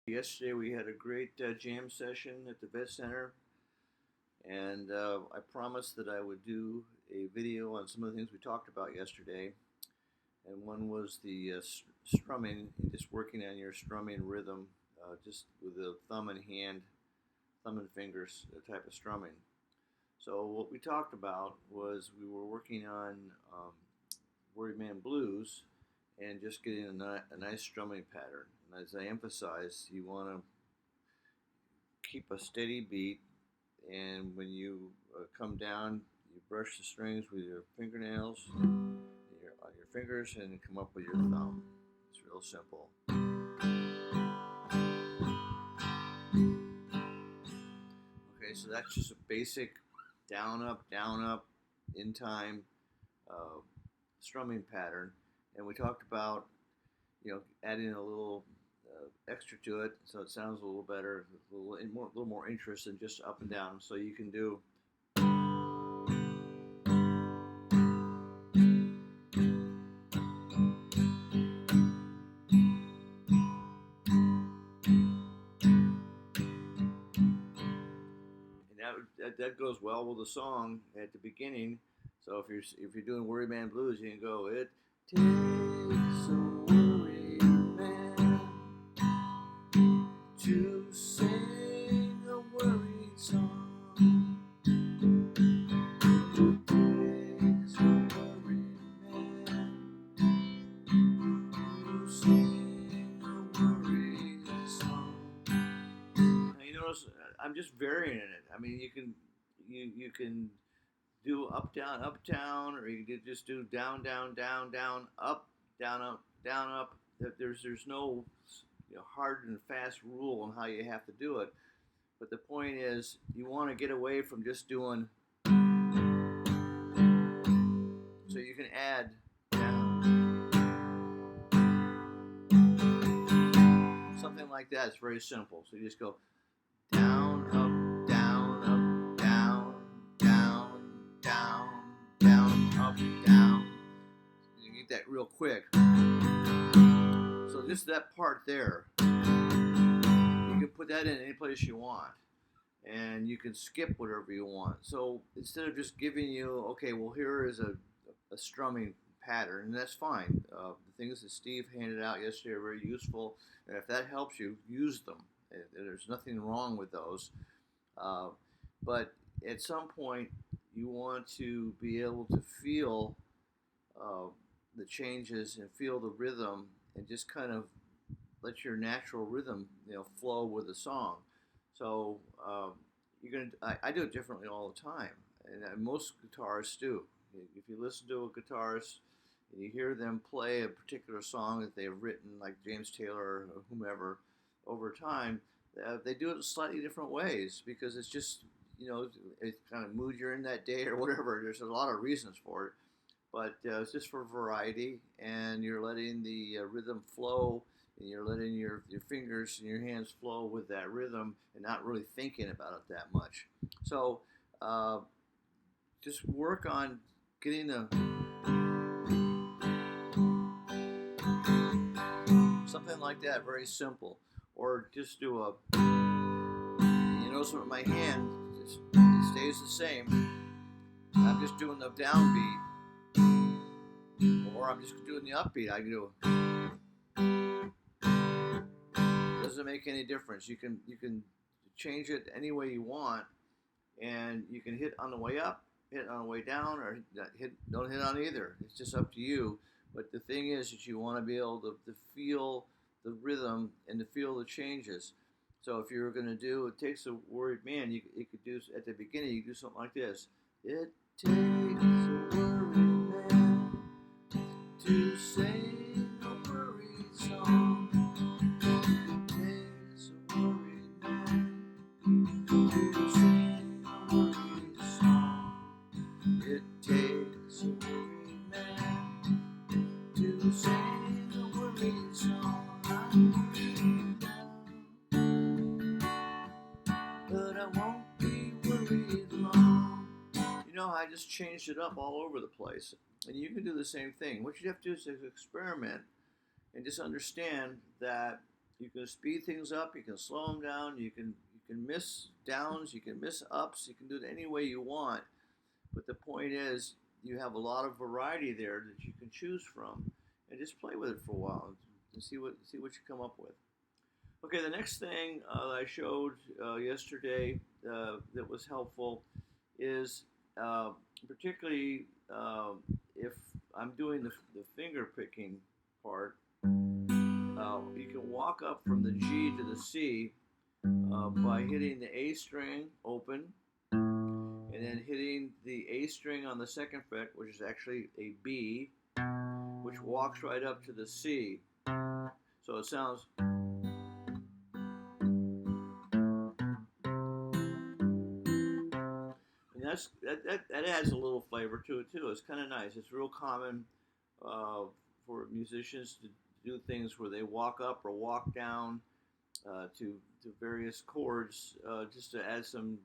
Yesterday we had a great jam session at the vet center, and I promised that I would do a video on some of the things we talked about yesterday. And one was the strumming, just working on your strumming rhythm, just with the thumb and hand, thumb and fingers type of strumming. So what we talked about was we were working on Worried Man Blues and just getting a nice strumming pattern. And as I emphasized, you want to keep a steady beat, and when you come down, you brush the strings with your fingernails, on your fingers, and come up with your thumb. It's real simple. Okay, so that's just a basic down, up, in time strumming pattern. And we talked about, adding a little extra to it, so it sounds a little better, a little more interest than just up and down. So you can do. And that goes well with the song at the beginning. So if you're doing Worried Man Blues, you can go, it takes a worried man to sing a worried song. It takes a worried man to sing a worried song. Now you notice I'm just varying in it. I mean, you can do up down, or you can just do down up down up. There's no hard and fast rule on how you have to do it. But the point is, you want to get away from just doing. So you can add down, something like that. It's very simple. So you just go down, up, down, up, down. You get that real quick. So just that part there, you can put that in any place you want, and you can skip whatever you want. So instead of just giving you, okay, well, here is a strumming pattern, and that's fine. The things that Steve handed out yesterday are very useful, and if that helps you, use them. There's nothing wrong with those. But at some point, you want to be able to feel the changes and feel the rhythm, and just kind of let your natural rhythm, flow with the song. So I do it differently all the time, and most guitarists do. If you listen to a guitarist and you hear them play a particular song that they've written, like James Taylor or whomever, over time, they do it in slightly different ways, because it's just, it's kind of mood you're in that day or whatever. There's a lot of reasons for it, but it's just for variety, and you're letting the rhythm flow, and you're letting your fingers and your hands flow with that rhythm, and not really thinking about it that much. So just work on getting something like that, very simple. Or just do notice with my hand, it stays the same. I'm just doing the downbeat, or I'm just doing the upbeat. I can do. Doesn't make any difference. You can change it any way you want, and you can hit on the way up, hit on the way down, or don't hit on either. It's just up to you. But the thing is that you want to be able to feel the rhythm and to feel the changes. So if you're going to do It Takes a Worried Man, you could do, at the beginning, you could do something like this. It takes a worried man to sing a worried song. It takes a worried man to sing a worried song. It takes a worried man to sing a worried song. I'm worried now, but I won't be worried long. I just changed it up all over the place. And you can do the same thing. What you have to do is experiment and just understand that You can speed things up, you can slow them down, you can miss downs, you can miss ups, you can do it any way you want. But the point is, you have a lot of variety there that you can choose from, and just play with it for a while and see what you come up with. Okay, the next thing I showed yesterday that was helpful is particularly if I'm doing the finger picking part. You can walk up from the G to the C by hitting the A string open and then hitting the A string on the second fret, which is actually a B, which walks right up to the C. So it sounds. And that adds a little flavor to it too. It's kind of nice. It's real common for musicians to do things where they walk up or walk down to various chords just to add some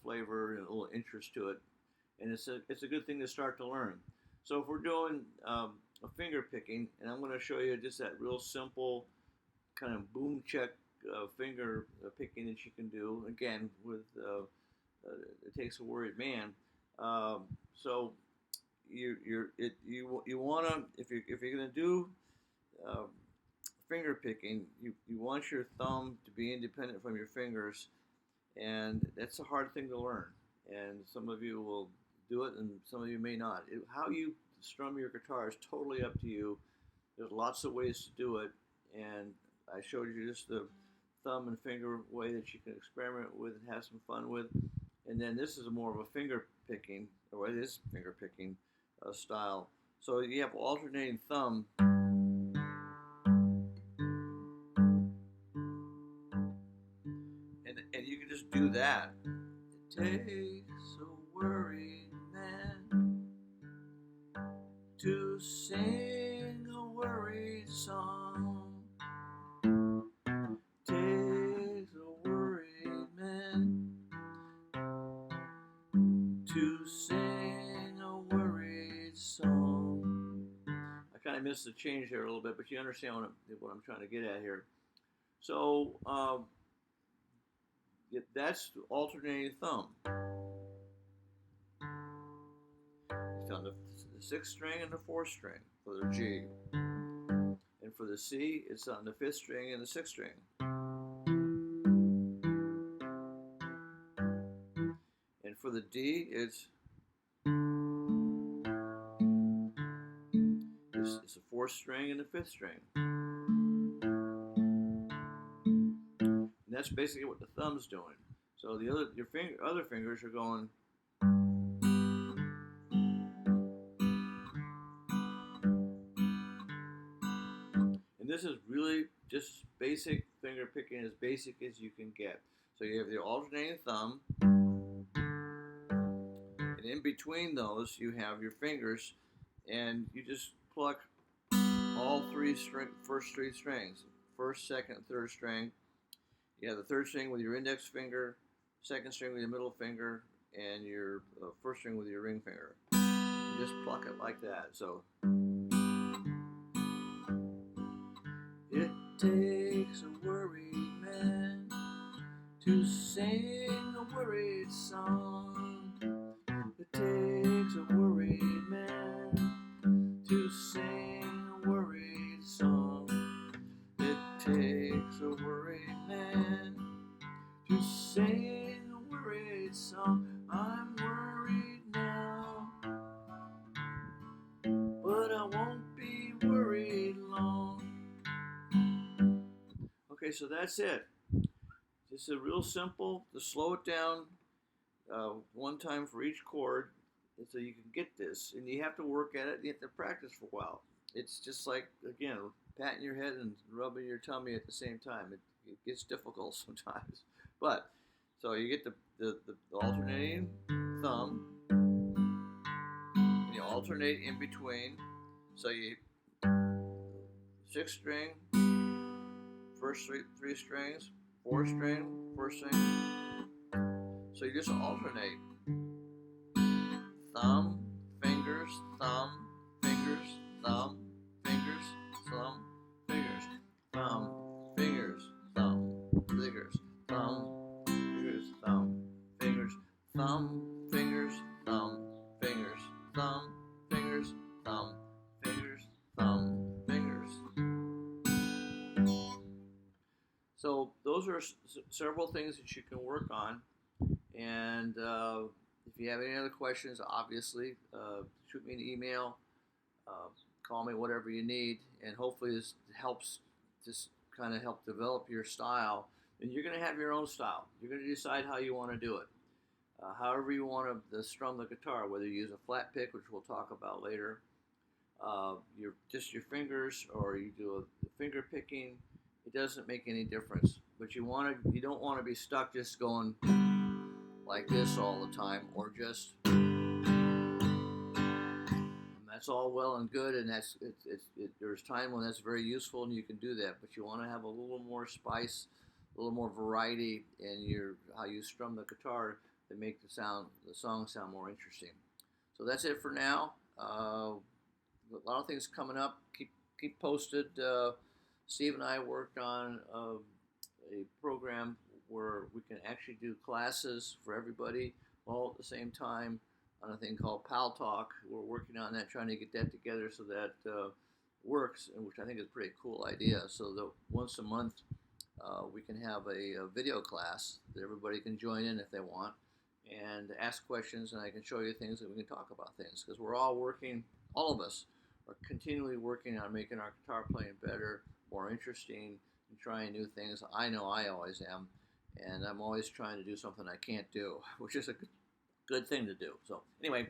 flavor and a little interest to it. And it's a good thing to start to learn. So if we're doing a finger picking, and I'm going to show you just that real simple kind of boom check finger picking that you can do. Again, with it takes a worried man. So you want to, if you're going to do finger picking, you want your thumb to be independent from your fingers, and that's a hard thing to learn. And some of you will do it, and some of you may not. How you strum your guitar is totally up to you. There's lots of ways to do it, and I showed you just the thumb and finger way that you can experiment with and have some fun with. And then this is more of a finger picking, or it is finger picking style. So you have alternating thumb. And you can just do that. It takes a worried man to sing a worried song. Takes a worried man to sing a worried song. I kind of missed the change there a little bit, but you understand what I'm trying to get at here. So that's alternating thumb. It's on the 6th string and the 4th string for the G. And for the C, it's on the 5th string and the 6th string. And for the D, it's the 4th string and the 5th string. And that's basically what the thumb's doing. So the other fingers are going. And this is really just basic finger picking, as basic as you can get. So you have the alternating thumb, and in between those you have your fingers, and you just pluck all first three strings, 1st, 2nd, 3rd string. You have the 3rd string with your index finger, 2nd string with your middle finger, and your 1st string with your ring finger. You just pluck it like that. So it takes a worried man to sing a worried song. It takes a worried man to sing a worried song. It takes a worried man to sing a worried song. I'm worried now, but I won't be worried long. Okay, so that's it. Just a real simple to slow it down one time for each chord, so you can get this. And you have to work at it. You have to practice for a while. It's just like, again, patting your head and rubbing your tummy at the same time. It gets difficult sometimes. But so you get the alternating thumb, and you alternate in between. So you 6th string, first three strings, 4th string, 1st string. So you just alternate. Thumb, fingers, thumb, fingers, thumb, fingers, thumb, fingers, thumb, fingers. fingers, thumb, fingers, thumb, fingers, thumb, fingers, thumb, fingers, thumb, fingers, thumb, fingers, thumb, fingers. So those are several things that you can work on. And if you have any other questions, obviously, shoot me an email, call me, whatever you need. And hopefully this helps just kind of help develop your style. And you're going to have your own style. You're going to decide how you want to do it. However you want to strum the guitar, whether you use a flat pick, which we'll talk about later, just your fingers, or you do a finger picking, it doesn't make any difference. But you don't want to be stuck just going like this all the time, or just, and that's all well and good, and there's time when that's very useful and you can do that. But you want to have a little more spice, a little more variety in how you strum the guitar to make the song sound more interesting. So that's it for now. A lot of things coming up. Keep posted. Steve and I worked on a program where we can actually do classes for everybody all at the same time on a thing called Pal Talk. We're working on that, trying to get that together so that works, which I think is a pretty cool idea. So that once a month we can have a video class that everybody can join in if they want and ask questions, and I can show you things and we can talk about things, because we're all working, all of us are continually working on making our guitar playing better, more interesting, and trying new things. I know I always am, and I'm always trying to do something I can't do, which is a good thing to do. So anyway,